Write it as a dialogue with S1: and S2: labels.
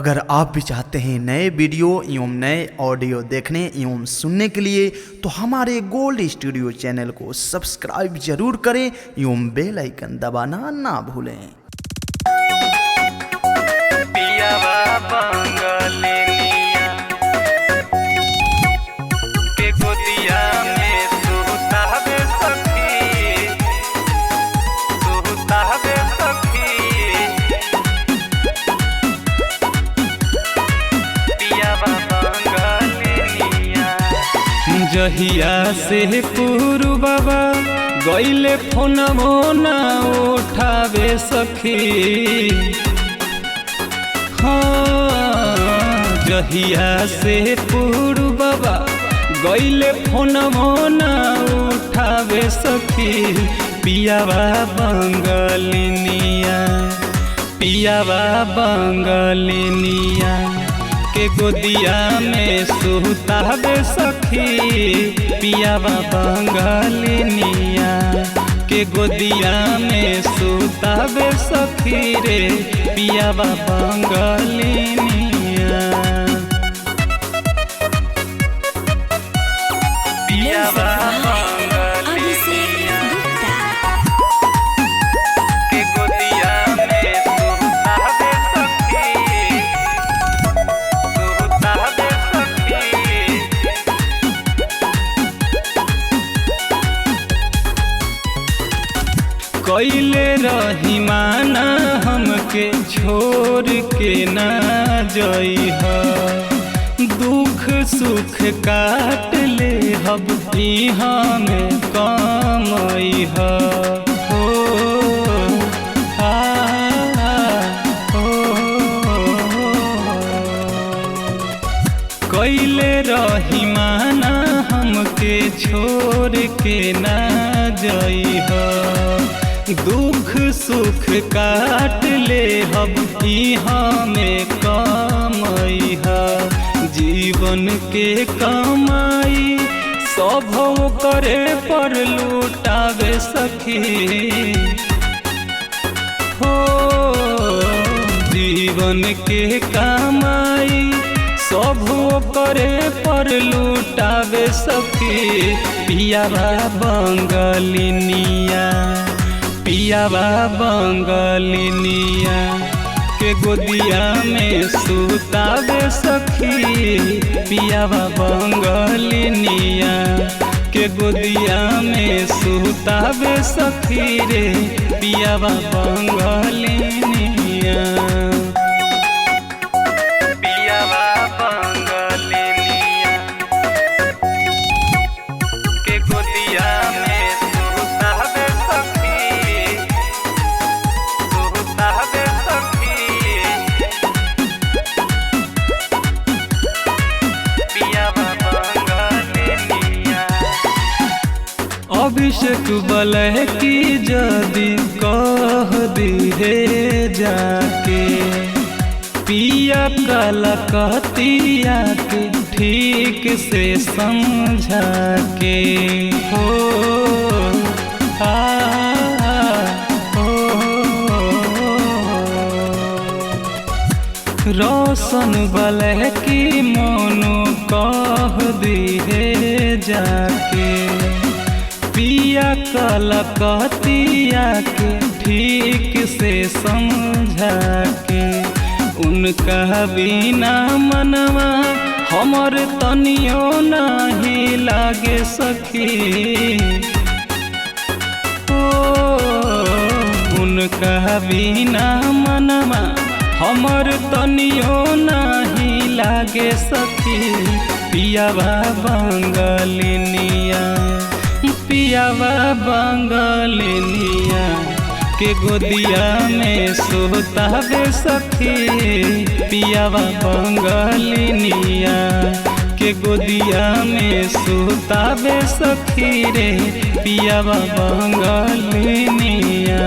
S1: अगर आप भी चाहते हैं नए वीडियो एवं नए ऑडियो देखने एवं सुनने के लिए तो हमारे गोल्ड स्टूडियो चैनल को सब्सक्राइब जरूर करें एवं बेल आइकन दबाना ना भूलें।
S2: जहिया से पुरु बाबा गईले फोन मोना उठावे सखी। हाँ जहिया से पुरु बाबा गईले फोन मोना उठावे सखी। पियावा बंगलिनिया पियावा बंगलिनिया के गोदिया में सुतावे सखी। पियावा बंगलिनिया के गोदिया में सुतावे सखी रे। पियावा बंगलिनिया पियावा कैले रही माना हमके छोड़ के ना जइह। दुख सुख काट ले हब इहाँ में कमइह। हो कैले रही माना हमके छोड़ के ना जइह। दुख सुख काट ले हब इहाँ में कमइह। जीवन के कमाई सब करे पर लुटावे सखी। हो जीवन के कमाई सब करे पर लुटावे सखी। पियावा बंगलिनिया पियावा बंगलिनिया के गोदिया में सुतावे सखी। पियावा बंगलिनिया के गोदिया में सुतावे सखी रे। पियावा बंगलिनिया अभिषेक बलय की जदि कह दिहे जाके। पिया कलकतिया के ठीक से समझा के। हो रोशन बलय की मोनू कह दिहे जाके। पिया कलकतिया के ठीक से समझा के। उनका बिना मनवा हमर तनियो नहीं लागे सखी। ओ उनका बिना मनवा हमर तनियो नहीं लागे सखी। पियावा बंगलिनिया पियावा बंगलिनिया के गोदिया में सुतावे सखी। पियावा बंगलिनिया के गोदिया में सुतावे सखी रे। पियावा बंगलिनिया।